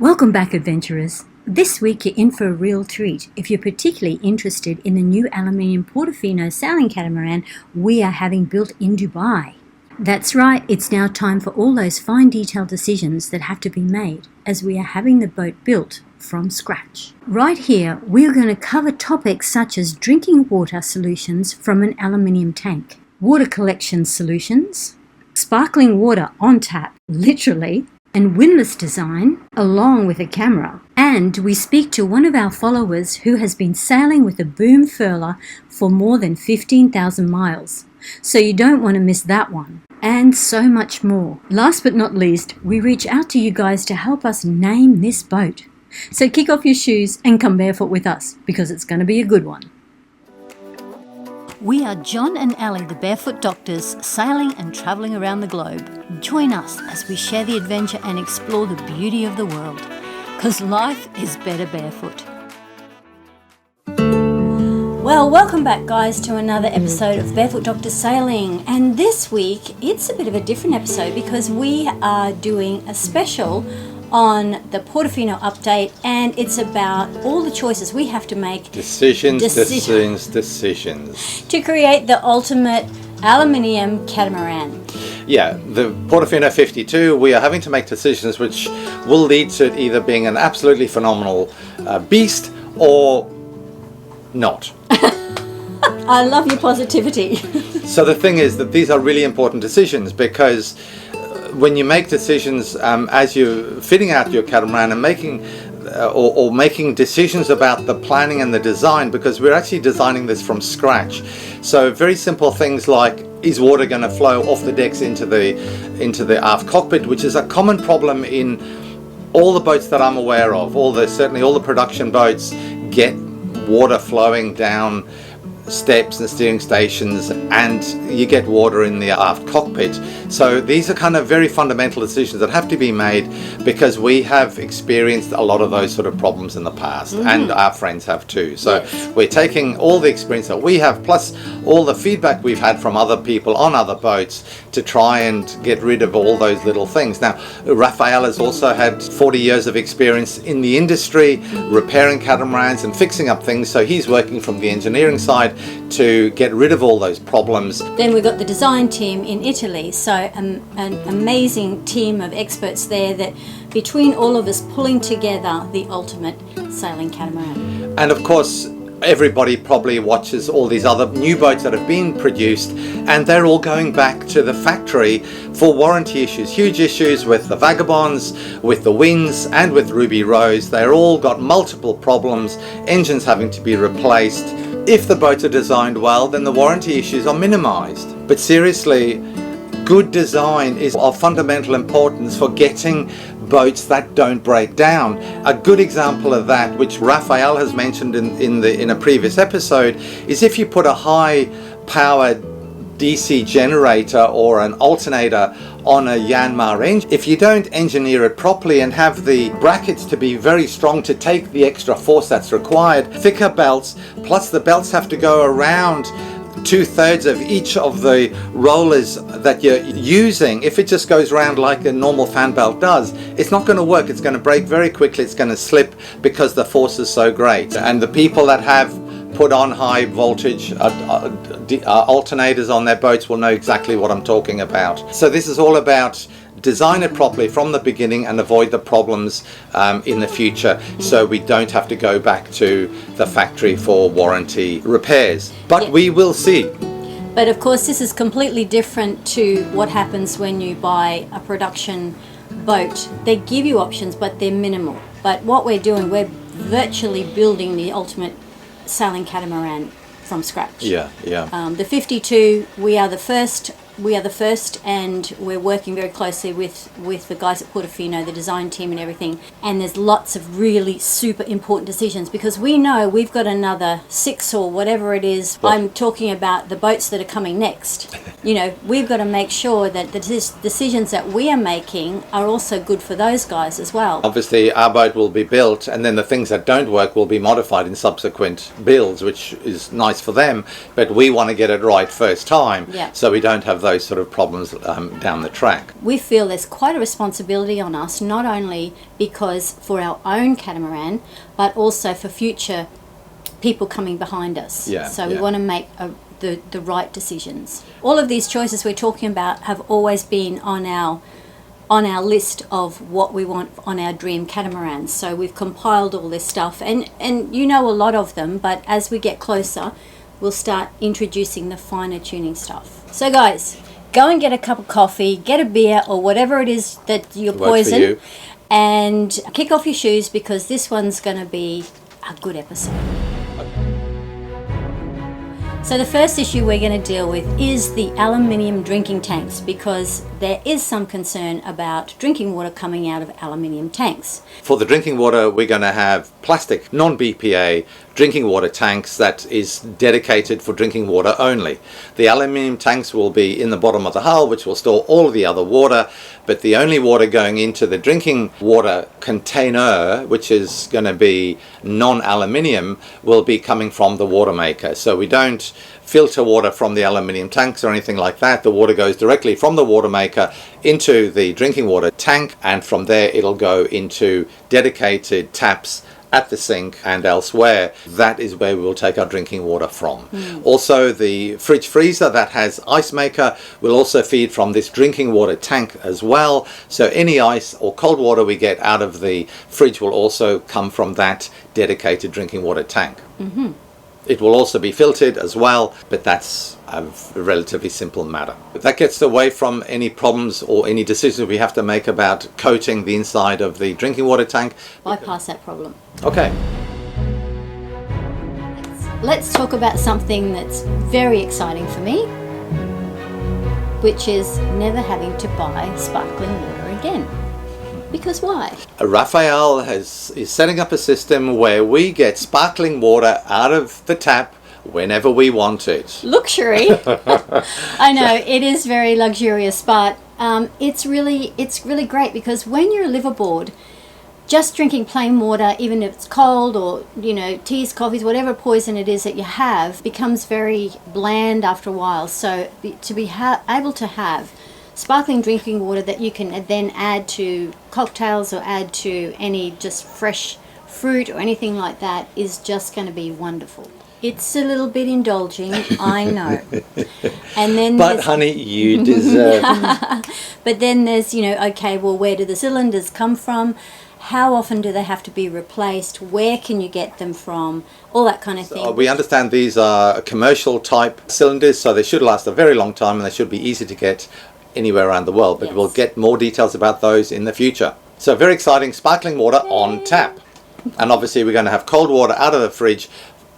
Welcome back, adventurers. This week you're in for a real treat if you're particularly interested in the new aluminium Portofino sailing catamaran we are having built in Dubai. That's right, it's now time for all those fine detailed decisions that have to be made as we are having the boat built from scratch. Right here, we're going to cover topics such as drinking water solutions from an aluminium tank, water collection solutions, sparkling water on tap, literally, and windlass design, along with a camera. And we speak to one of our followers who has been sailing with a Boomfarer for more than 15,000 miles. So you don't want to miss that one. And so much more. Last but not least, we reach out to you guys to help us name this boat. So kick off your shoes and come barefoot with us, because it's going to be a good one. We are John and Ali, the Barefoot Doctors, sailing and travelling around the globe. Join us as we share the adventure and explore the beauty of the world, because life is better barefoot. Well, welcome back, guys, to another episode of Barefoot Doctors Sailing. And this week, it's a bit of a different episode because we are doing a special on the Portofino update, and it's about all the choices we have to make. Decisions. To create the ultimate aluminium catamaran. Yeah, the Portofino 52, we are having to make decisions which will lead to it either being an absolutely phenomenal beast or not. I love your positivity. So the thing is that these are really important decisions, because when you make decisions as you're fitting out your catamaran and making or making decisions about the planning and the design, because we're actually designing this from scratch. So very simple things like, is water going to flow off the decks into the aft cockpit, which is a common problem in all the boats that I'm aware of. Certainly all the production boats get water flowing down steps and steering stations, and you get water in the aft cockpit. So these are kind of very fundamental decisions that have to be made, because we have experienced a lot of those sort of problems in the past, and our friends have too. So we're taking all the experience that we have, plus all the feedback we've had from other people on other boats, to try and get rid of all those little things. Now, Rafael has also had 40 years of experience in the industry, repairing catamarans and fixing up things, so he's working from the engineering side to get rid of all those problems. Then we've got the design team in Italy, so an amazing team of experts there, that between all of us pulling together the ultimate sailing catamaran. And of course, everybody probably watches all these other new boats that have been produced, and they're all going back to the factory for warranty issues, huge issues with the Vagabonds, with the Winds, and with Ruby Rose. They're all got multiple problems, engines having to be replaced. If the boats are designed well, then the warranty issues are minimized. But seriously, good design is of fundamental importance for getting boats that don't break down. A good example of that, which Rafael has mentioned in a previous episode, is if you put a high powered DC generator or an alternator on a Yanmar engine, if you don't engineer it properly and have the brackets to be very strong to take the extra force that's required, thicker belts, plus the belts have to go around 2/3 of each of the rollers that you're using. If it just goes around like a normal fan belt does, it's not going to work. It's going to break very quickly. It's going to slip because the force is so great. And the people that have put on high voltage alternators on their boats will know exactly what I'm talking about. So this is all about design it properly from the beginning and avoid the problems in the future, so we don't have to go back to the factory for warranty repairs. But we will see. But of course, this is completely different to what happens when you buy a production boat. They give you options, but they're minimal. But what we're doing, we're virtually building the ultimate sailing catamaran from scratch. The 52, we are the first, and we're working very closely with the guys at Portofino, the design team and everything. And there's lots of really super important decisions, because we know we've got another 6 or whatever it is. I'm talking about the boats that are coming next. You know, we've got to make sure that the decisions that we are making are also good for those guys as well. Obviously, our boat will be built, and then the things that don't work will be modified in subsequent builds, which is nice for them. But we want to get it right first time, so we don't have those those sort of problems down the track. We feel there's quite a responsibility on us, not only because for our own catamaran, but also for future people coming behind us. So we want to make the right decisions. All of these choices we're talking about have always been on our list of what we want on our dream catamarans. So we've compiled all this stuff, and you know a lot of them, but as we get closer, we'll start introducing the finer tuning stuff. So guys, go and get a cup of coffee, get a beer, or whatever it is that you're poison, and kick off your shoes, because this one's going to be a good episode. So the first issue we're going to deal with is the aluminium drinking tanks, because there is some concern about drinking water coming out of aluminium tanks. For the drinking water, we're going to have plastic, non-BPA drinking water tanks that is dedicated for drinking water only. The aluminium tanks will be in the bottom of the hull, which will store all of the other water, but the only water going into the drinking water container, which is going to be non-aluminium, will be coming from the water maker. So we don't filter water from the aluminium tanks or anything like that. The water goes directly from the water maker into the drinking water tank, and from there it'll go into dedicated taps at the sink and elsewhere. That is where we will take our drinking water from. Also, the fridge freezer that has ice maker will also feed from this drinking water tank as well. So any ice or cold water we get out of the fridge will also come from that dedicated drinking water tank. It will also be filtered as well, but that's a relatively simple matter. But that gets away from any problems or any decisions we have to make about coating the inside of the drinking water tank. Bypass that problem. Okay. Let's talk about something that's very exciting for me, which is never having to buy sparkling water again. Because why? Raphael is setting up a system where we get sparkling water out of the tap whenever we want it. Luxury. I know, it is very luxurious, but it's really great, because when you're a liveaboard, just drinking plain water, even if it's cold, or teas, coffees, whatever poison it is that you have, becomes very bland after a while. So to be able to have sparkling drinking water that you can then add to cocktails or add to any just fresh fruit or anything like that is just going to be wonderful. It's a little bit indulging, I know. And then but honey, you deserve But then there's, okay, well, where do the cylinders come from? How often do they have to be replaced? Where can you get them from? All that kind of thing. We understand these are commercial type cylinders, so they should last a very long time, and they should be easy to get anywhere around the world, but we'll get more details about those in the future. So very exciting, sparkling water on tap. And obviously we're going to have cold water out of the fridge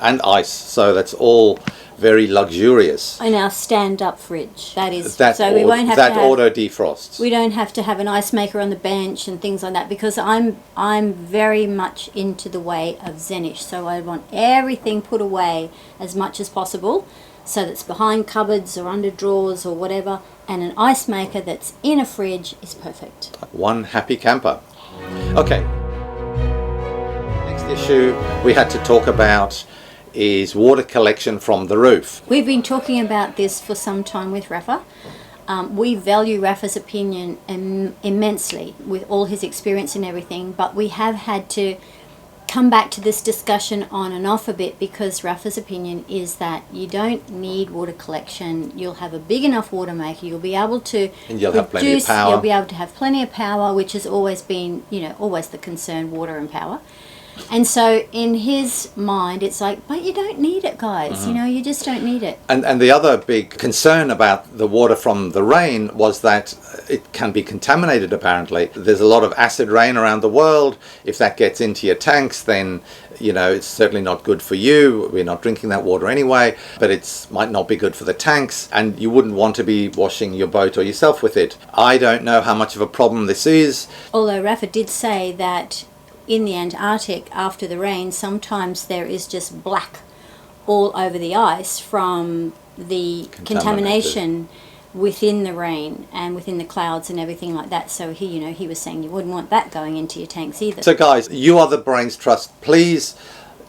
and ice, so that's all very luxurious. In our stand-up fridge, that is. So we won't have to have auto defrosts. We don't have to have an ice maker on the bench and things like that, because I'm very much into the way of Zenish. So I want everything put away as much as possible, so that's behind cupboards or under drawers or whatever, and an ice maker that's in a fridge is perfect. One happy camper. Okay. Next issue we had to talk about is water collection from the roof. We've been talking about this for some time with Rafa. We value Rafa's opinion immensely with all his experience and everything, but we have had to come back to this discussion on and off a bit, because Rafa's opinion is that you don't need water collection. You'll have a big enough water maker. You'll be able to and you'll have plenty of power. You'll be able to have plenty of power, which has always been, always the concern, water and power. And so in his mind, it's like, but you don't need it, guys. You just don't need it. And the other big concern about the water from the rain was that it can be contaminated, apparently. There's a lot of acid rain around the world. If that gets into your tanks, then, it's certainly not good for you. We're not drinking that water anyway, but it might not be good for the tanks, and you wouldn't want to be washing your boat or yourself with it. I don't know how much of a problem this is. Although Rafa did say that in the Antarctic, after the rain, sometimes there is just black all over the ice from the contamination within the rain and within the clouds and everything like that. So he was saying you wouldn't want that going into your tanks either. So guys, you are the Brains Trust. Please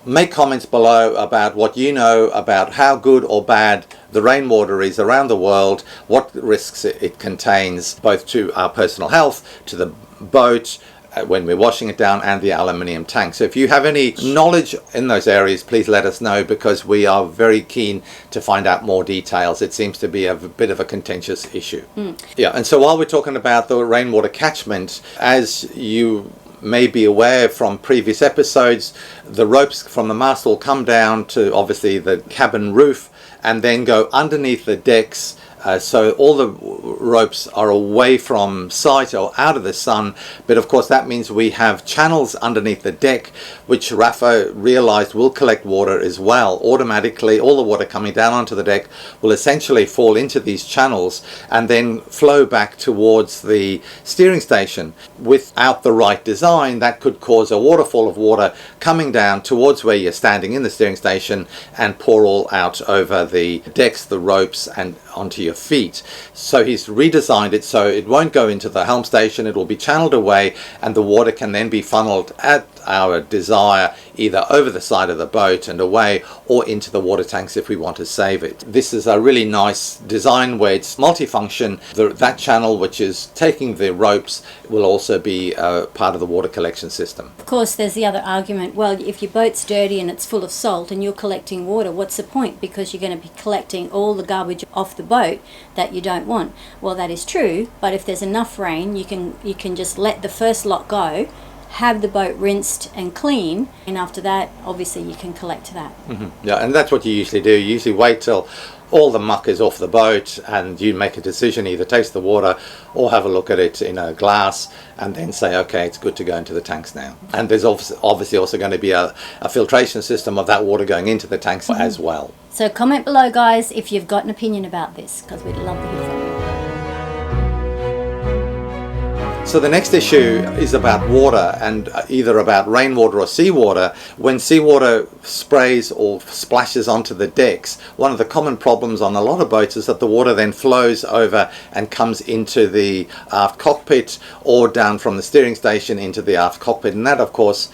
Make comments below about what you know about how good or bad the rainwater is around the world, what risks it contains, both to our personal health, to the boat, when we're washing it down, and the aluminium tank. So if you have any knowledge in those areas, please let us know, because we are very keen to find out more details. It seems to be a bit of a contentious issue. Yeah, and so while we're talking about the rainwater catchment, as you may be aware from previous episodes, the ropes from the mast will come down to obviously the cabin roof and then go underneath the decks. So all the ropes are away from sight or out of the sun, but of course that means we have channels underneath the deck, which Rafa realized will collect water as well. Automatically, all the water coming down onto the deck will essentially fall into these channels and then flow back towards the steering station. Without the right design, that could cause a waterfall of water coming down towards where you're standing in the steering station and pour all out over the decks, the ropes, and onto your feet. So he's redesigned it so it won't go into the helm station, it will be channeled away, and the water can then be funneled at our desire, either over the side of the boat and away, or into the water tanks if we want to save it. This is a really nice design where it's multifunction. That channel which is taking the ropes will also be part of the water collection system. Of course, there's the other argument, well, if your boat's dirty and it's full of salt and you're collecting water, what's the point? Because you're going to be collecting all the garbage off the boat that you don't want. Well, that is true, but if there's enough rain, you can just let the first lot go, have the boat rinsed and clean, and after that, obviously, you can collect that. Yeah, and that's what you usually do. You usually wait till all the muck is off the boat and you make a decision, either taste the water or have a look at it in a glass and then say, okay, it's good to go into the tanks now. And there's obviously also going to be a filtration system of that water going into the tanks as well. So comment below, guys, if you've got an opinion about this, because we'd love to hear from you. So the next issue is about water, and either about rainwater or seawater. When seawater sprays or splashes onto the decks, one of the common problems on a lot of boats is that the water then flows over and comes into the aft cockpit or down from the steering station into the aft cockpit, and that of course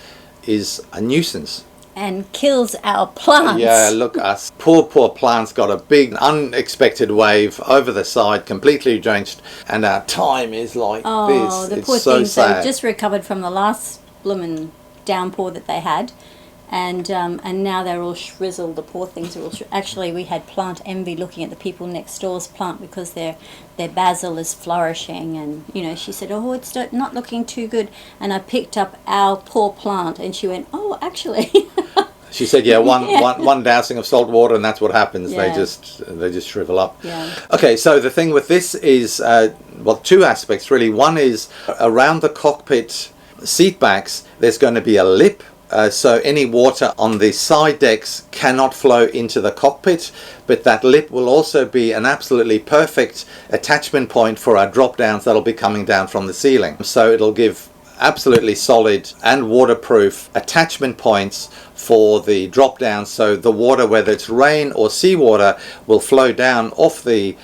is a nuisance. And kills our plants. Yeah, look, us poor plants got a big unexpected wave over the side, completely drenched, and our time is like this. Oh, the it's poor so things. sad. They just recovered from the last bloomin' downpour that they had, and now they're all shrizzled. The poor things are all actually, we had plant envy looking at the people next door's plant because their basil is flourishing, and you know, she said, oh, it's not looking too good, and I picked up our poor plant and she went, oh, actually. She said, yeah, one dousing of salt water and that's what happens. Yeah. They just shrivel up. Yeah. Okay, so the thing with this is, well, two aspects really. One is around the cockpit seat backs, there's going to be a lip. So any water on the side decks cannot flow into the cockpit, but that lip will also be an absolutely perfect attachment point for our drop downs that'll be coming down from the ceiling. So it'll give absolutely solid and waterproof attachment points for the drop down, so the water, whether it's rain or seawater, will flow down off the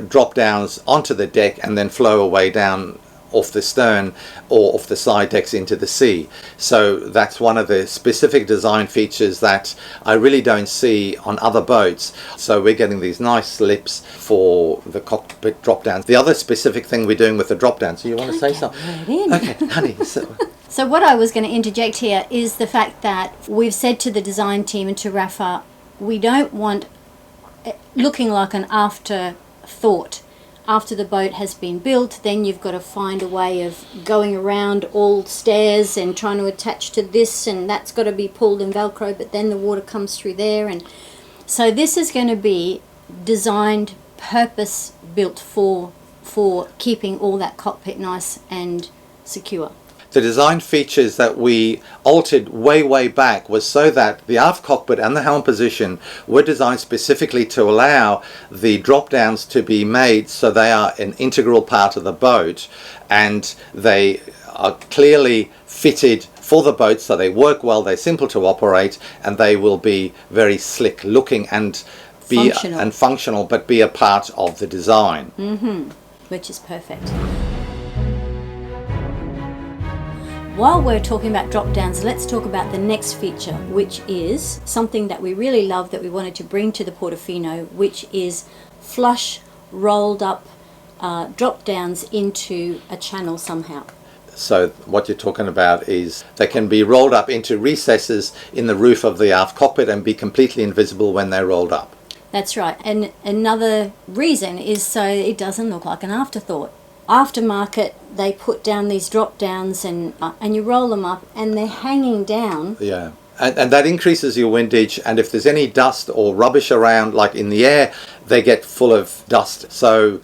drop downs onto the deck and then flow away down off the stern or off the side decks into the sea. So that's one of the specific design features that I really don't see on other boats. So we're getting these nice slips for the cockpit drop downs. The other specific thing we're doing with the drop downs, so you want to say something? Right Okay, honey. So what I was going to interject here is the fact that we've said to the design team and to Rafa, we don't want it looking like an afterthought. After the boat has been built, then you've got to find a way of going around all stairs and trying to attach to this, and that's got to be pulled and velcro, but then the water comes through there. And so this is going to be designed, purpose built for keeping all that cockpit nice and secure. The design features that we altered way back was so that the aft cockpit and the helm position were designed specifically to allow the drop downs to be made so they are an integral part of the boat, and they are clearly fitted for the boat, so they work well, they're simple to operate, and they will be very slick looking and functional, but be a part of the design. Which is perfect. While we're talking about drop downs, let's talk about the next feature, which is something that we really love that we wanted to bring to the Portofino, which is flush rolled up drop downs into a channel somehow. So what you're talking about is they can be rolled up into recesses in the roof of the aft cockpit and be completely invisible when they're rolled up. That's right. And another reason is so it doesn't look like an afterthought. Aftermarket, they put down these drop downs and you roll them up and they're hanging down. Yeah. And that increases your windage, and if there's any dust or rubbish around, like in the air, they get full of dust. So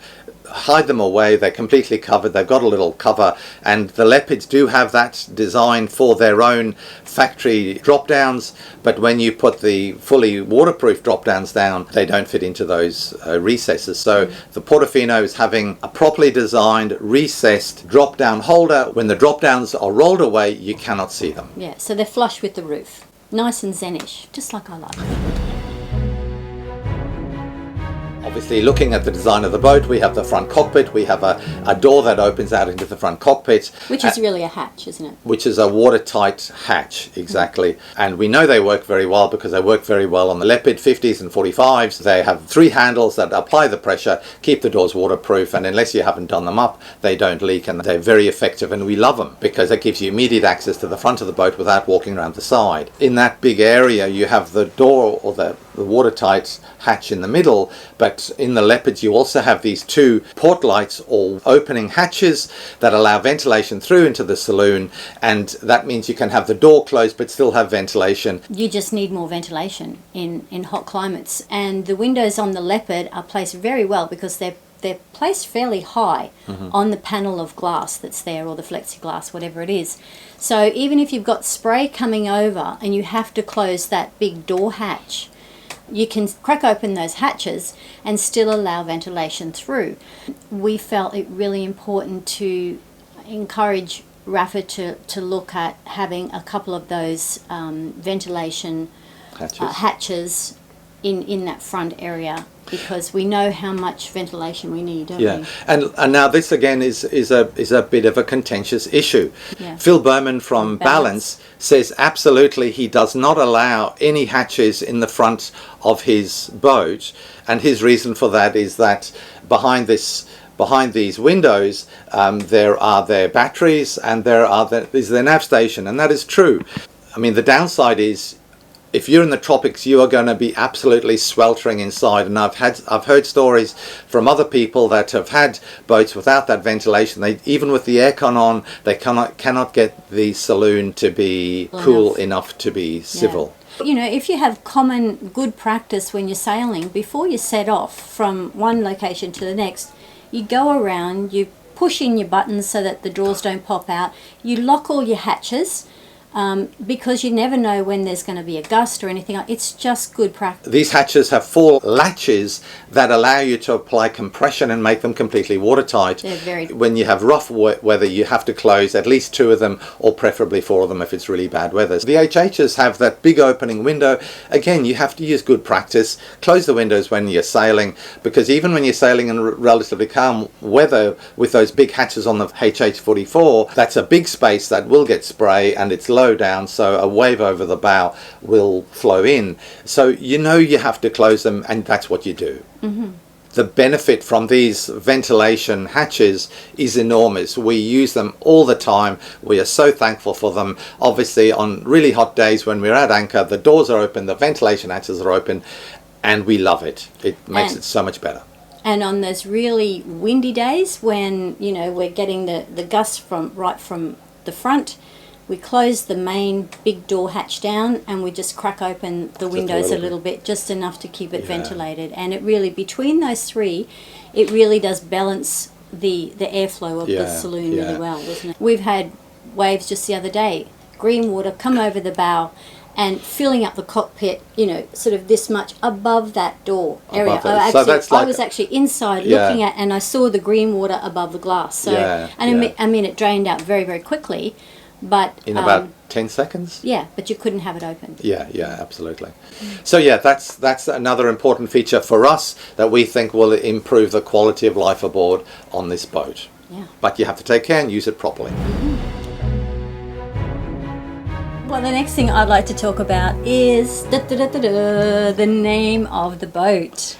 hide them away. They're completely covered. They've got a little cover, and the Leopards do have that design for their own factory drop downs, but when you put the fully waterproof drop downs down, they don't fit into those recesses. So the Portofino is having a properly designed recessed drop down holder. When the drop downs are rolled away, you cannot see them. Yeah, so they're flush with the roof. Nice and zen-ish, just like I like. Obviously, looking at the design of the boat, we have the front cockpit, we have a door that opens out into the front cockpit. Which is really a hatch, isn't it? Which is a watertight hatch, exactly. And we know they work very well because they work very well on the Leopard 50s and 45s. They have 3 handles that apply the pressure, keep the doors waterproof, and unless you haven't done them up, they don't leak, and they're very effective, and we love them because it gives you immediate access to the front of the boat without walking around the side. In that big area, you have the door or the watertight hatch in the middle, but in the Leopards you also have these 2 port lights or opening hatches that allow ventilation through into the saloon, and that means you can have the door closed but still have ventilation. You just need more ventilation in hot climates, and the windows on the Leopard are placed very well because they're placed fairly high on the panel of glass that's there, or the plexiglass, whatever it is. So even if you've got spray coming over and you have to close that big door hatch, you can crack open those hatches and still allow ventilation through. We felt it really important to encourage Rafa to look at having a couple of those ventilation hatches in that front area, because we know how much ventilation we need, don't we? And now this again is a bit of a contentious issue. Phil Bowman from Balance says absolutely he does not allow any hatches in the front of his boat, and his reason for that is that behind these windows there are their batteries and is their nav station, and that is true. I mean, the downside is, if you're in the tropics, you are going to be absolutely sweltering inside, and I've heard stories from other people that have had boats without that ventilation. They, even with the aircon on, they cannot get the saloon to be cool enough to be civil. You know, if you have common good practice when you're sailing, before you set off from one location to the next, you go around, you push in your buttons so that the drawers don't pop out, you lock all your hatches, because you never know when there's going to be a gust or anything. It's just good practice. These hatches have 4 latches that allow you to apply compression and make them completely watertight. When you have rough weather, you have to close at least 2 of them, or preferably 4 of them if it's really bad weather. The HHs have that big opening window. Again, you have to use good practice. Close the windows when you're sailing, because even when you're sailing in relatively calm weather with those big hatches on the HH44, that's a big space that will get spray, and it's low down, so a wave over the bow will flow in. So you know you have to close them, and that's what you do. The benefit from these ventilation hatches is enormous. We use them all the time. We are so thankful for them. Obviously, on really hot days when we're at anchor, the doors are open, the ventilation hatches are open, and we love it. It makes it so much better. And on those really windy days when, you know, we're getting the gusts right from the front, we close the main big door hatch down, and we just crack open the windows a little bit, just enough to keep it ventilated. And it really, between those 3, it really does balance the airflow of the saloon really well, doesn't it? We've had waves just the other day, green water come over the bow and filling up the cockpit, you know, sort of this much above that door area. I was actually inside looking at, and I saw the green water above the glass. So, I mean, it drained out very, very quickly. But in about 10 seconds? Yeah, but you couldn't have it open. Yeah, absolutely. So that's another important feature for us that we think will improve the quality of life aboard on this boat. But you have to take care and use it properly. Well, the next thing I'd like to talk about is the name of the boat.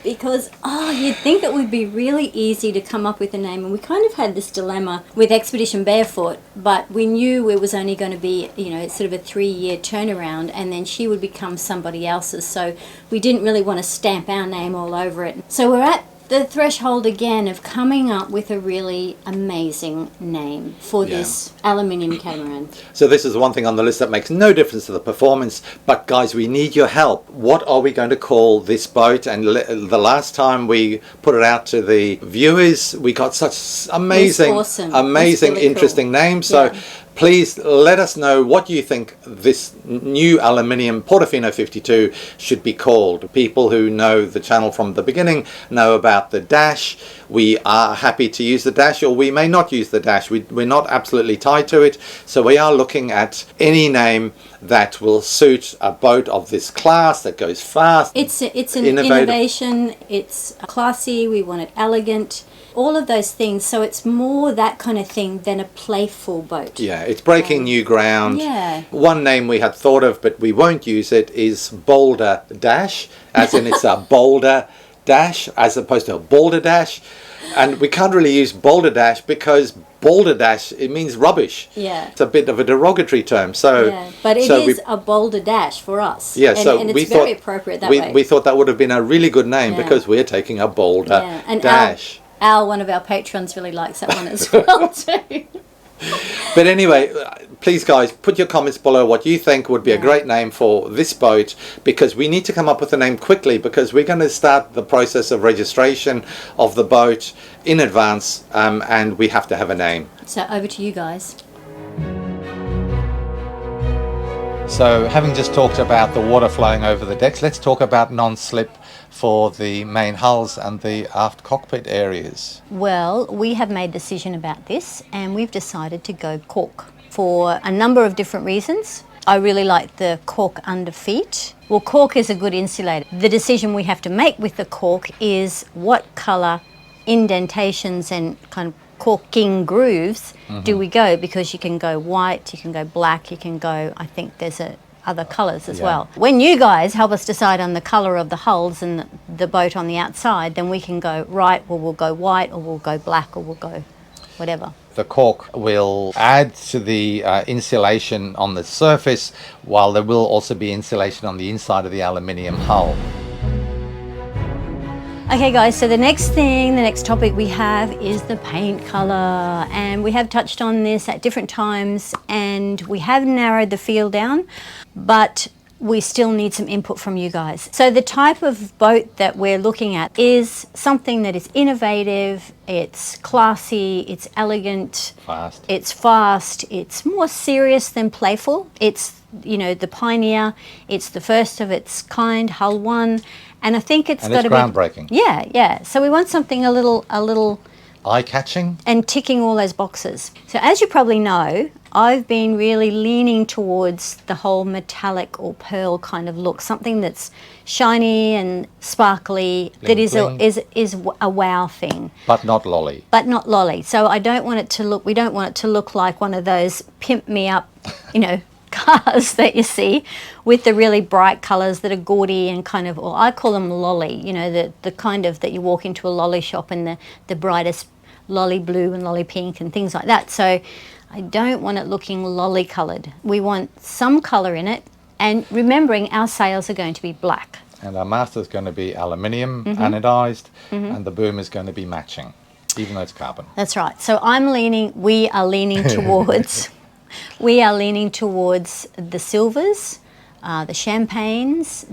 Because, you'd think it would be really easy to come up with a name, and we kind of had this dilemma with Expedition Barefoot, but we knew it was only going to be, sort of a 3-year turnaround, and then she would become somebody else's, so we didn't really want to stamp our name all over it. So we're at the threshold again of coming up with a really amazing name for this aluminium catamaran. So this is one thing on the list that makes no difference to the performance, but guys, we need your help. What are we going to call this boat? And the last time we put it out to the viewers, we got such amazing, really interesting names. So please let us know what you think this new aluminium Portofino 52 should be called. People who know the channel from the beginning know about the dash. We are happy to use the dash, or we may not use the dash. We're not absolutely tied to it. So we are looking at any name that will suit a boat of this class that goes fast. It's an innovation. It's classy. We want it elegant. All of those things. So it's more that kind of thing than a playful boat. Yeah, it's breaking new ground. Yeah. One name we had thought of, but we won't use it, is Boulder Dash, as in it's a boulder dash as opposed to a boulder dash. And we can't really use boulder dash because boulder dash, it means rubbish. Yeah. It's a bit of a derogatory term. So but it is a boulder dash for us. Yeah, and it's very appropriate that way. We thought that would have been a really good name because we're taking a boulder dash. Al, one of our patrons, really likes that one as well too. But anyway, please guys, put your comments below what you think would be a great name for this boat, because we need to come up with a name quickly, because we're going to start the process of registration of the boat in advance, and we have to have a name. So over to you guys. So having just talked about the water flowing over the decks, let's talk about non-slip for the main hulls and the aft cockpit areas. Well, we have made a decision about this, and we've decided to go cork for a number of different reasons. I really like the cork under feet. Well, cork is a good insulator. The decision we have to make with the cork is what colour indentations and kind of corking grooves do we go, because you can go white, you can go black, you can go, I think there's other colours as well. When you guys help us decide on the colour of the hulls and the boat on the outside, then we can go right, or we'll go white, or we'll go black, or we'll go whatever. The cork will add to the insulation on the surface, while there will also be insulation on the inside of the aluminium hull. Okay guys, so the next topic we have is the paint colour, and we have touched on this at different times, and we have narrowed the field down, but we still need some input from you guys. So the type of boat that we're looking at is something that is innovative, it's classy, it's elegant, it's fast, it's more serious than playful. It's, the pioneer, it's the first of its kind, hull one. And I think it's got to be groundbreaking. Yeah. So we want something a little eye-catching and ticking all those boxes. So as you probably know, I've been really leaning towards the whole metallic or pearl kind of look, something that's shiny and sparkly, bling, that is a wow thing. But not lolly. So we don't want it to look like one of those pimp me up, cars that you see with the really bright colours that are gaudy and kind of, or I call them lolly, the kind of that you walk into a lolly shop and the brightest lolly blue and lolly pink and things like that. So I don't want it looking lolly coloured. We want some colour in it, and remembering our sails are going to be black. And our mast is going to be aluminium anodised, and the boom is going to be matching, even though it's carbon. That's right. So we are leaning towards the silvers, the champagnes,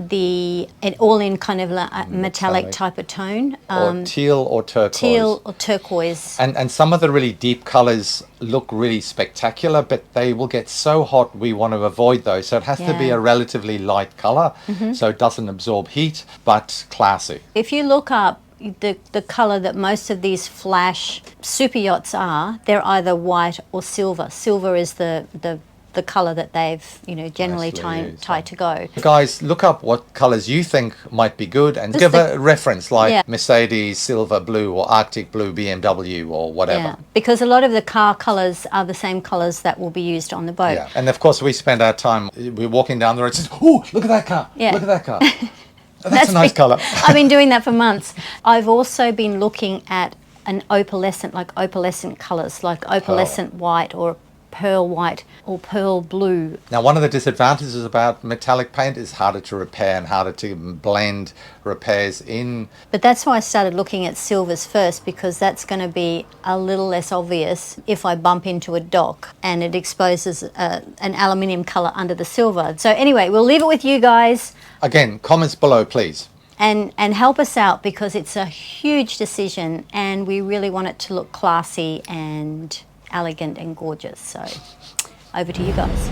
all in kind of a metallic type of tone. Or teal or turquoise. And some of the really deep colours look really spectacular, but they will get so hot we want to avoid those. So it has to be a relatively light colour, so it doesn't absorb heat, but classy. If you look up the colour that most of these flash super yachts are, they're either white or silver. Silver is the the colour that they've, generally tried to go. Guys, look up what colours you think might be good and give a reference, like Mercedes, silver blue, or Arctic blue, BMW, or whatever. Yeah, because a lot of the car colours are the same colours that will be used on the boat. Yeah, and of course we spend our time, we're walking down the road and says, oh, look at that car, look at that car. That's a nice colour. I've been doing that for months. I've also been looking at an opalescent colours, like opalescent white or pearl white or pearl blue. Now, one of the disadvantages about metallic paint is harder to repair and harder to blend repairs in. But that's why I started looking at silvers first, because that's going to be a little less obvious if I bump into a dock and it exposes an aluminium colour under the silver. So anyway, we'll leave it with you guys. Again, comments below, please. And help us out, because it's a huge decision and we really want it to look classy and elegant and gorgeous. So over to you guys.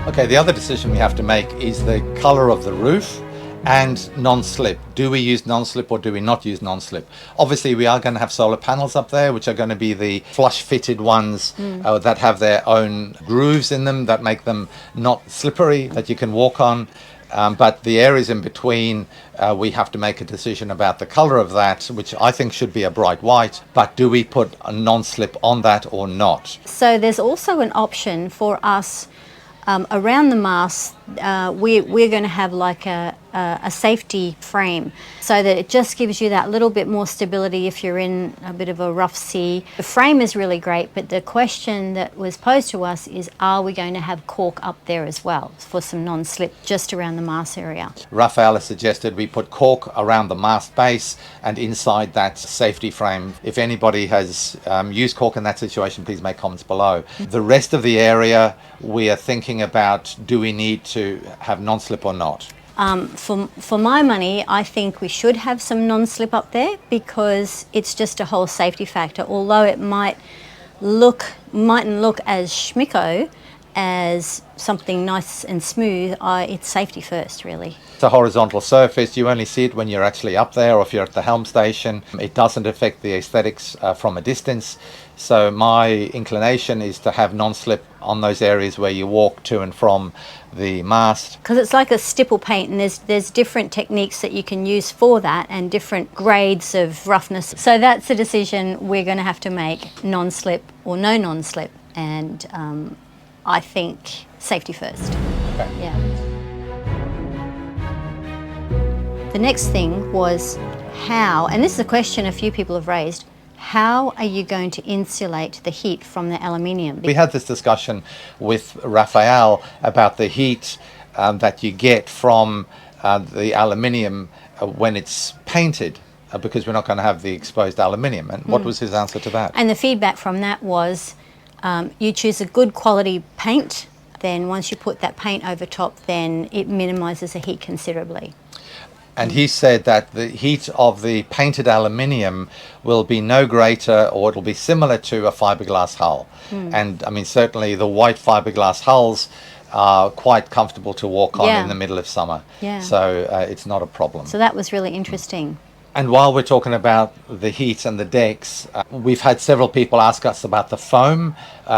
Okay, the other decision we have to make is the colour of the roof and non-slip. Do we use non-slip or do we not use non-slip? Obviously we are going to have solar panels up there, which are going to be the flush fitted ones that have their own grooves in them that make them not slippery, that you can walk on. But the areas in between, we have to make a decision about the colour of that, which I think should be a bright white. But do we put a non-slip on that or not? So there's also an option for us around the mast. We're going to have like a safety frame, so that it just gives you that little bit more stability if you're in a bit of a rough sea. The frame is really great, but the question that was posed to us is, are we going to have cork up there as well for some non-slip just around the mast area? Raphael has suggested we put cork around the mast base and inside that safety frame. If anybody has used cork in that situation, please make comments below. The rest of the area, we are thinking about, do we need to have non-slip or not? For my money, I think we should have some non-slip up there, because it's just a whole safety factor. Although it mightn't look as schmicko as something nice and smooth, it's safety first, really. It's a horizontal surface. You only see it when you're actually up there or if you're at the helm station. It doesn't affect the aesthetics from a distance. So my inclination is to have non-slip on those areas where you walk to and from the mast. Because it's like a stipple paint, and there's different techniques that you can use for that and different grades of roughness. So that's a decision we're going to have to make, non-slip or no non-slip. And I think safety first. Okay. Yeah. The next thing was how, and this is a question a few people have raised, how are you going to insulate the heat from the aluminium? We had this discussion with Raphael about the heat that you get from the aluminium when it's painted, because we're not going to have the exposed aluminium. And what was his answer to that? And the feedback from that was, you choose a good quality paint, then once you put that paint over top, then it minimises the heat considerably. And he said that the heat of the painted aluminium will be no greater, or it'll be similar to a fiberglass hull. And I mean, certainly the white fiberglass hulls are quite comfortable to walk on in the middle of summer. Yeah. So it's not a problem. So that was really interesting. And while we're talking about the heat and the decks, we've had several people ask us about the foam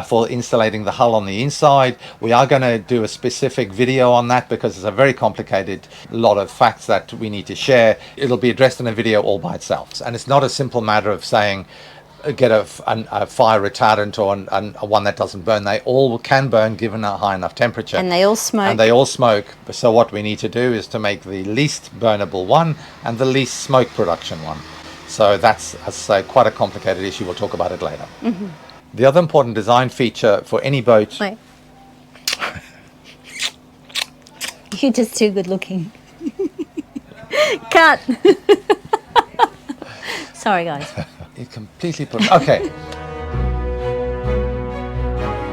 for insulating the hull on the inside. We are going to do a specific video on that, because it's a very complicated lot of facts that we need to share. It'll be addressed in a video all by itself. And it's not a simple matter of saying, get a fire retardant or a one that doesn't burn. They all can burn given a high enough temperature. And they all smoke. So what we need to do is to make the least burnable one and the least smoke production one. So that's, as I say, quite a complicated issue. We'll talk about it later. The other important design feature for any boat... Wait. You're just too good looking. Cut! Sorry, guys. It completely put... Okay.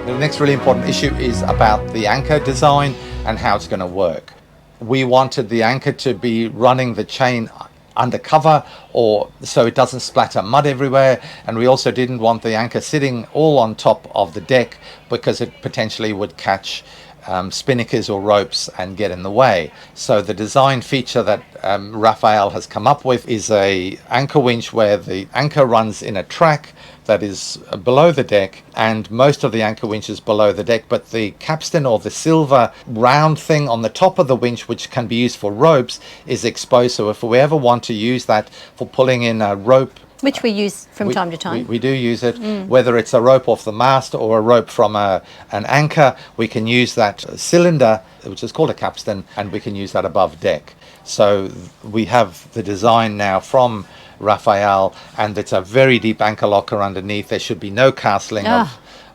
The next really important issue is about the anchor design and how it's going to work. We wanted the anchor to be running the chain undercover, or so it doesn't splatter mud everywhere, and we also didn't want the anchor sitting all on top of the deck, because it potentially would catch spinnakers or ropes and get in the way. So the design feature that Raphael has come up with is a anchor winch where the anchor runs in a track that is below the deck, and most of the anchor winch is below the deck, but the capstan, or the silver round thing on the top of the winch, which can be used for ropes, is exposed. So if we ever want to use that for pulling in a rope, which we use from time to time. We do use it, whether it's a rope off the mast or a rope from an anchor, we can use that cylinder, which is called a capstan, and we can use that above deck. So we have the design now from Rafael, and it's a very deep anchor locker underneath. There should be no castling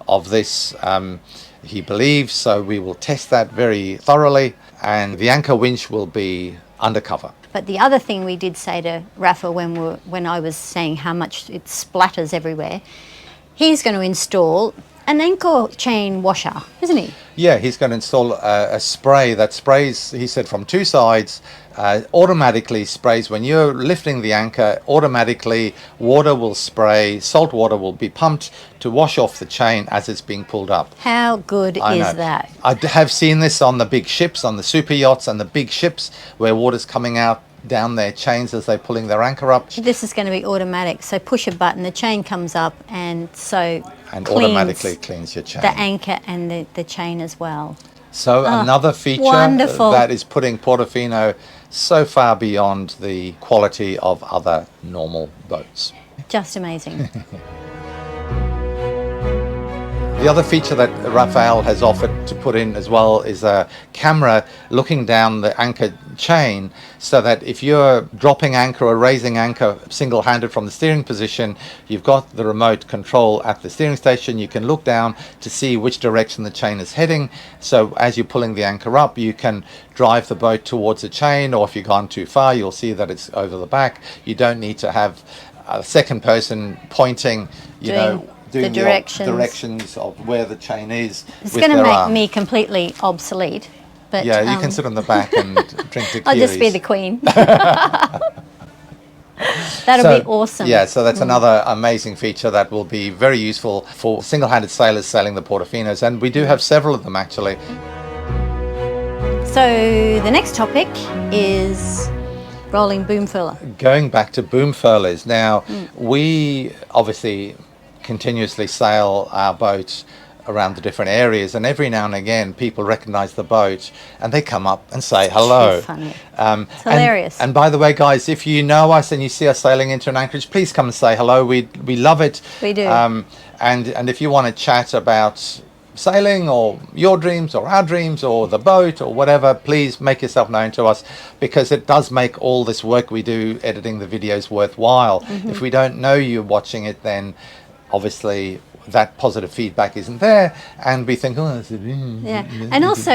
of this, he believes, so we will test that very thoroughly, and the anchor winch will be undercover. But the other thing we did say to Rafa when I was saying how much it splatters everywhere, he's going to install an anchor chain washer, isn't he? Yeah, he's going to install a spray that sprays, he said, from two sides, automatically sprays. When you're lifting the anchor, automatically water will spray, salt water will be pumped to wash off the chain as it's being pulled up. How good is that? I have seen this on the big ships, on the super yachts and the big ships, where water's coming out down their chains as they're pulling their anchor up. This is going to be automatic, so push a button, the chain comes up, and automatically cleans your chain, the anchor and the chain as well. So another feature that is putting Portofino so far beyond the quality of other normal boats. Just amazing. The other feature that Rafael has offered to put in as well is a camera looking down the anchor chain, so that if you're dropping anchor or raising anchor single-handed from the steering position, you've got the remote control at the steering station. You can look down to see which direction the chain is heading. So as you're pulling the anchor up, you can drive the boat towards the chain, or if you've gone too far, you'll see that it's over the back. You don't need to have a second person pointing, doing the directions of where the chain is. It's going to make me completely obsolete. But yeah, you can sit on the back and drink tequilas. I'll just be the queen. That'll be awesome. Yeah, so that's another amazing feature that will be very useful for single-handed sailors sailing the Portofinos, and we do have several of them actually. So the next topic is rolling boom furler. Going back to boom furlers. Now, we obviously continuously sail our boats around the different areas, and every now and again people recognize the boat and they come up and say hello. Too funny. It's hilarious. And by the way, guys, if you know us and you see us sailing into an anchorage, please come and say hello. We love it. We do. And if you want to chat about sailing or your dreams or our dreams or the boat or whatever, please make yourself known to us, because it does make all this work we do editing the videos worthwhile. If we don't know you watching it, then obviously that positive feedback isn't there, and we think, and also,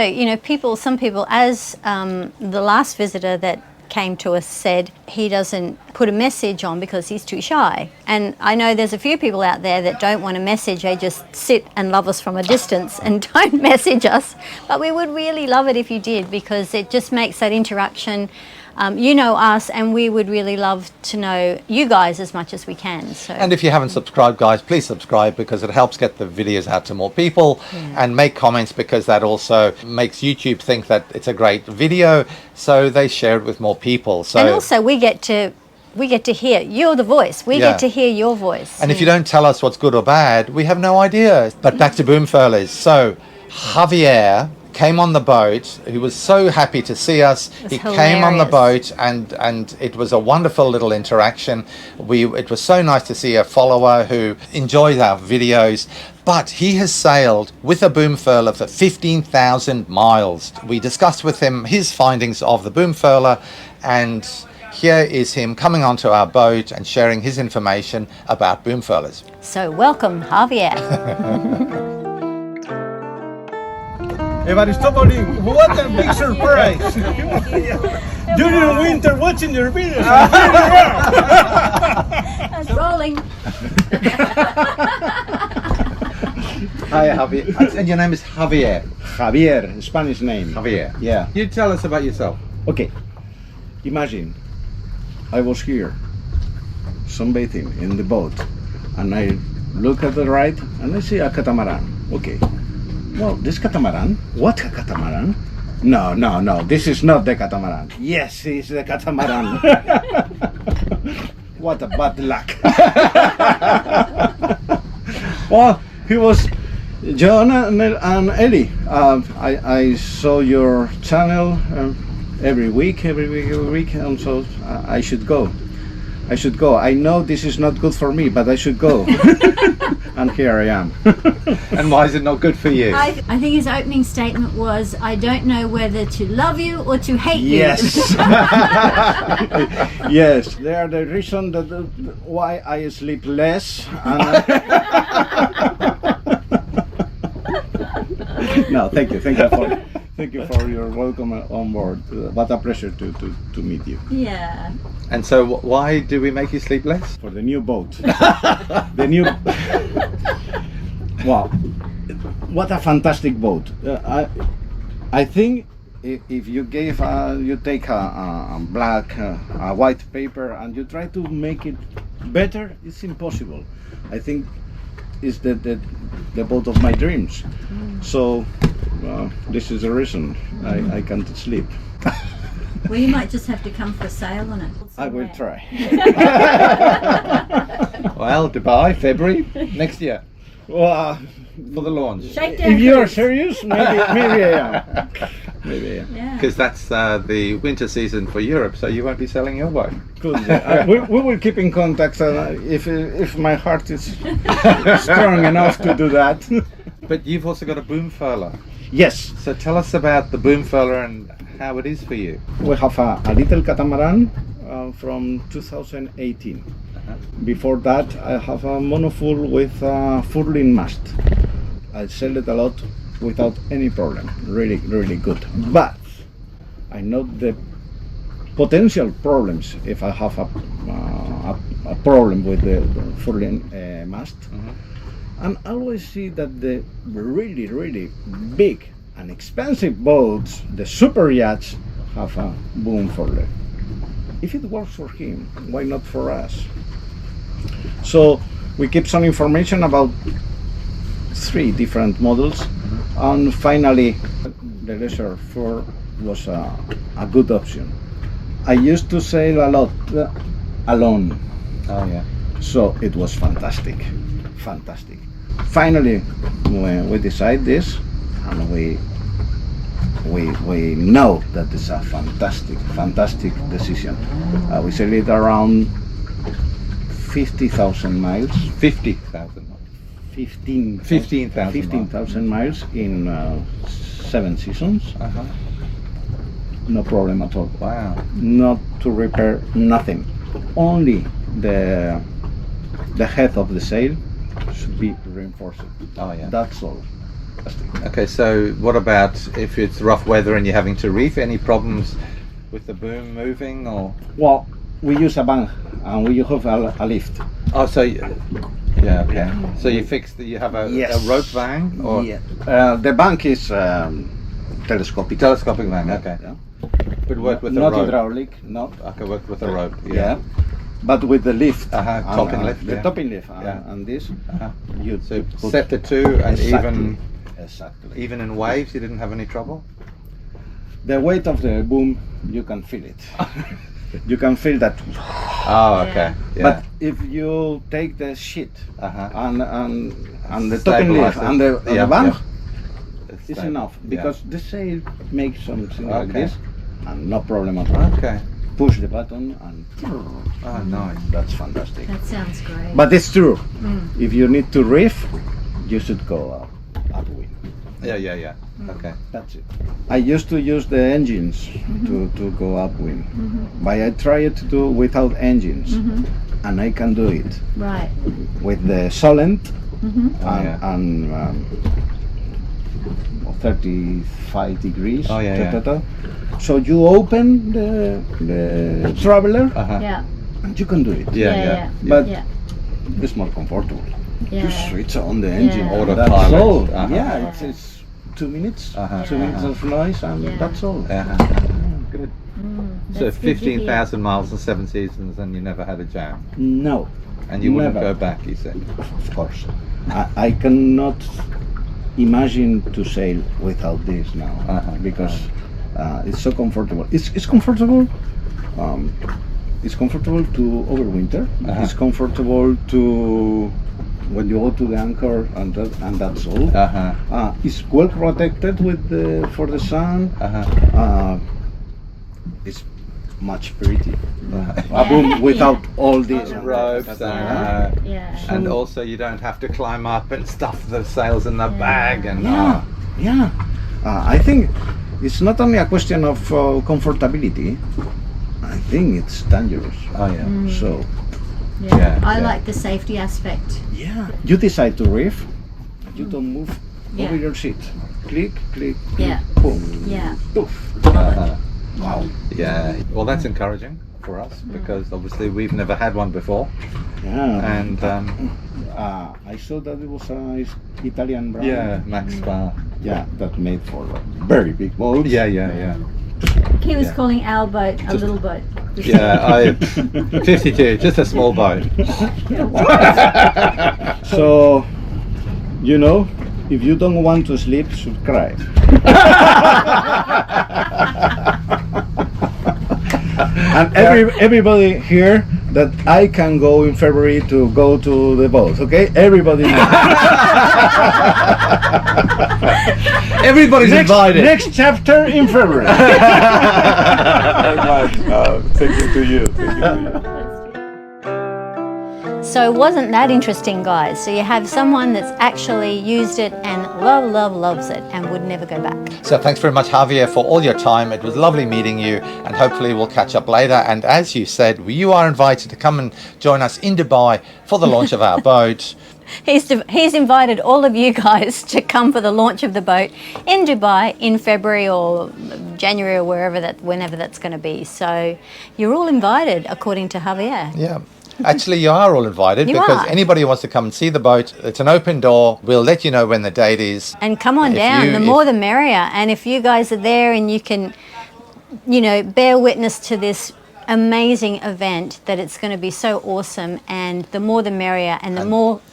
some people, as the last visitor that came to us said, he doesn't put a message on because he's too shy. And I know there's a few people out there that don't want a message, they just sit and love us from a distance and don't message us. But we would really love it if you did, because it just makes that interaction. You know us, and we would really love to know you guys as much as we can. So. And if you haven't subscribed, guys, please subscribe, because it helps get the videos out to more people. And make comments, because that also makes YouTube think that it's a great video, so they share it with more people. So, and also we get to hear, you're the voice, we get to hear your voice. And if you don't tell us what's good or bad, we have no idea. But back to boom furlers. So Javier came on the boat. He was so happy to see us. He came on the boat, and it was a wonderful little interaction. It was so nice to see a follower who enjoys our videos. But he has sailed with a boom furler for 15,000 miles. We discussed with him his findings of the boom furler, and here is him coming onto our boat and sharing his information about boom furlers. So welcome, Javier. Evaristo, what a big surprise! During winter, watching your videos. That's rolling. Hi, Javier. And your name is Javier. Javier, Spanish name. Javier. Yeah. You tell us about yourself. Okay. Imagine, I was here, sunbathing in the boat, and I look at the right, and I see a catamaran. Okay. Well, this catamaran? What a catamaran? No, this is not the catamaran. Yes, it's the catamaran. What a bad luck. Well, he was John and Ellie. I saw your channel every week, and so I should go. I know this is not good for me, but I should go. And here I am. And why is it not good for you? I think his opening statement was, I don't know whether to love you or to hate you. Yes. Yes, they are the reason that why I sleep less. No, thank you for your welcome on board. What a pleasure to meet you. Yeah. And so why do we make you sleep less? For the new boat. The new. Wow, what a fantastic boat! I think if you take a black, a white paper and you try to make it better, it's impossible. I think it's the boat of my dreams. So this is the reason I can't sleep. Well, you might just have to come for a sail on it. I will try. Well, Dubai, February next year Well, for the launch. Shakedown if you are cruise. serious, maybe I am. Maybe I am. Yeah. Because that's the winter season for Europe, so you won't be selling your boat. Could be. We will keep in contact if my heart is strong enough to do that. But you've also got a Boomfarer. Yes, So tell us about the Boomfarer and how it is for you. we have a little catamaran from 2018. Before that, I have a monofull with a Furler mast. I sell it a lot without any problem. Really, really good. But I know the potential problems if I have a problem with the Furler mast. And I always see that the really, really big and expensive boats, the super yachts, have a boom Furler. If it works for him, why not for us? So we keep some information about 3 different models, and finally the Leisure 4 was a good option. I used to sail a lot alone, Oh yeah. so it was fantastic. Finally, we decide this, and we know that it's a fantastic decision. We sail it around 50,000 miles. 50,000. 15,000 miles in 7 seasons. No problem at all. Wow. Not to repair nothing. Only the head of the sail should be reinforced. Oh yeah. That's all. Okay, so what about if it's rough weather and you're having to reef? Any problems with the boom moving or? Well, we use a bank and we have a lift. Oh, so yeah, okay. So you you have a rope vang or The bank is telescopic. telescopic vang? Okay. Yeah. But work with a Not rope. hydraulic, no. Okay, work with a rope. Yeah. But with the lift. Topping lift. The yeah. topping lift Yeah. and this. Uh-huh. You So put set the two, and Exactly. even in waves, you didn't have any trouble. The weight of the boom, you can feel it. You can feel that. Oh, okay. Yeah. But if you take the sheet and the topping Stabilize lift it. and the Yeah, bank, It's it's stable. enough Yeah. because the sail makes something like Okay. this, and no problem at all. Okay. Push the button and Oh, nice. that's fantastic. That sounds great. But it's true. If you need to reef, you should go upwind. Yeah. Okay. That's it. I used to use the engines to go upwind, but I tried to do without engines, and I can do it Right. with the solent yeah. and 35 degrees. Oh, yeah. So you open the traveler Yeah. and you can do it. Yeah. But Yeah. it's more comfortable. Yeah. You switch on the engine. Yeah. That's Autopilot. all. Uh-huh. Yeah, it's 2 minutes. 2 minutes of noise, and Yeah. that's all. Good. So That's good to hear. 15,000 miles and 7 seasons, and you never had a jam. No, And you wouldn't Never. go back, you said. of course. I cannot imagine to sail without this now because it's so comfortable. It's comfortable. It's comfortable to overwinter. It's comfortable to when you go to the anchor, and that's all. It's well protected with for the sun. It's much pretty. A boom without all these ropes and also you don't have to climb up and stuff the sails in the bag and I think it's not only a question of comfortability. I think it's dangerous. So I like the safety aspect. You decide to reef, you don't move over your seat. Click, click, click, boom, poof. Wow. Yeah, well that's encouraging for us because obviously we've never had one before. And I saw that it was an Italian brand. Yeah, Max Spa. Yeah, that made for very big boats. Yeah. He was calling our boat a little boat. Yeah, 52, just a small boat. So, you know, if you don't want to sleep, subscribe. And everybody here that I can go in February to go to the boat, okay? Everybody knows. Everybody's invited. Next chapter in February. Thank you to you. So wasn't that interesting, guys? So you have someone that's actually used it and loves it and would never go back. So thanks very much, Javier, for all your time. It was lovely meeting you, and hopefully we'll catch up later. And as you said, you are invited to come and join us in Dubai for the launch of our boat. He's invited all of you guys to come for the launch of the boat in Dubai in February or January or whenever that's going to be. So you're all invited, according to Javier. Yeah. Actually, you are all invited because anybody who wants to come and see the boat, it's an open door. We'll let you know when the date is. And come on down, the more the merrier. And if you guys are there and you can, you know, bear witness to this amazing event, that it's going to be so awesome, and the more the merrier, and the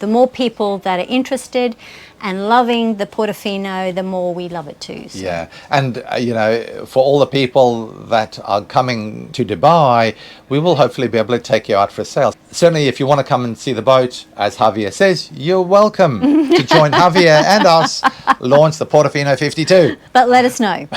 more people that are interested and loving the Portofino, the more we love it too. So. Yeah, and you know, for all the people that are coming to Dubai, we will hopefully be able to take you out for a sail. Certainly, if you want to come and see the boat, as Javier says, you're welcome to join Javier and us launch the Portofino 52. But let us know.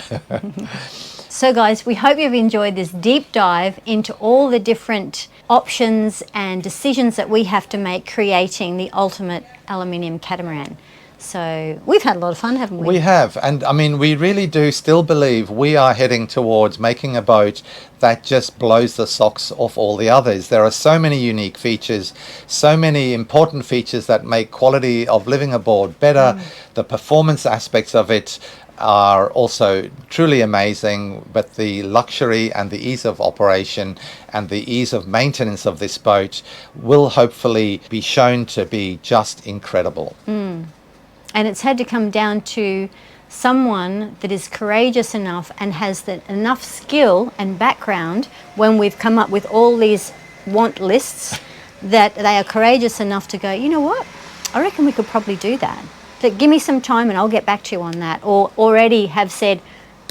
So guys, we hope you've enjoyed this deep dive into all the different options and decisions that we have to make creating the ultimate aluminium catamaran. So we've had a lot of fun, haven't we? We have, and I mean, we really do still believe we are heading towards making a boat that just blows the socks off all the others. There are so many unique features, so many important features that make quality of living aboard better. The performance aspects of it are also truly amazing, but the luxury and the ease of operation and the ease of maintenance of this boat will hopefully be shown to be just incredible. And it's had to come down to someone that is courageous enough and has enough skill and background when we've come up with all these want lists, that they are courageous enough to go, you know what, I reckon we could probably do that. But give me some time and I'll get back to you on that. Or already have said,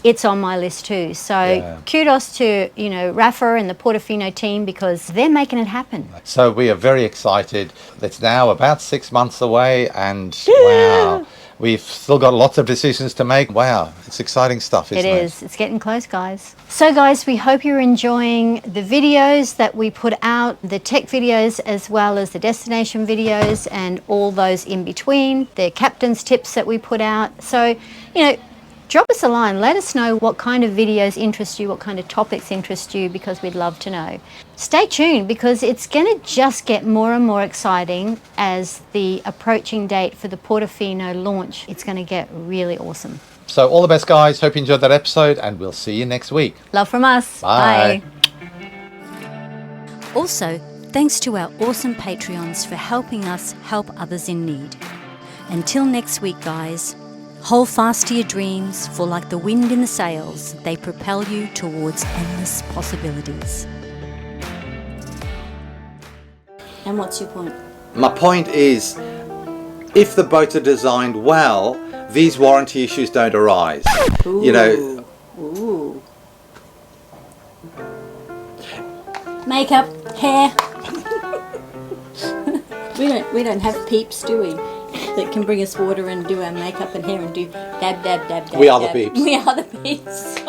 it's on my list too. So kudos to, you know, Rafa and the Portofino team, because they're making it happen. So we are very excited. It's now about 6 months away, and wow, we've still got lots of decisions to make. Wow, it's exciting stuff, isn't it? It is. It's getting close, guys. So guys, we hope you're enjoying the videos that we put out, the tech videos as well as the destination videos and all those in between, the captain's tips that we put out. So, you know, drop us a line, let us know what kind of videos interest you, what kind of topics interest you, because we'd love to know. Stay tuned, because it's going to just get more and more exciting as the approaching date for the Portofino launch. It's going to get really awesome. So all the best, guys. Hope you enjoyed that episode, and we'll see you next week. Love from us. Bye. Also, thanks to our awesome Patreons for helping us help others in need. Until next week, guys. Hold fast to your dreams, for like the wind in the sails, they propel you towards endless possibilities. And what's your point? My point is, if the boats are designed well, these warranty issues don't arise. Ooh. You know. Ooh. Makeup, hair. We don't don't have peeps, do we? That can bring us water and do our makeup and hair and do dab, dab, dab, dab. We are the dab. peeps. We are the peeps.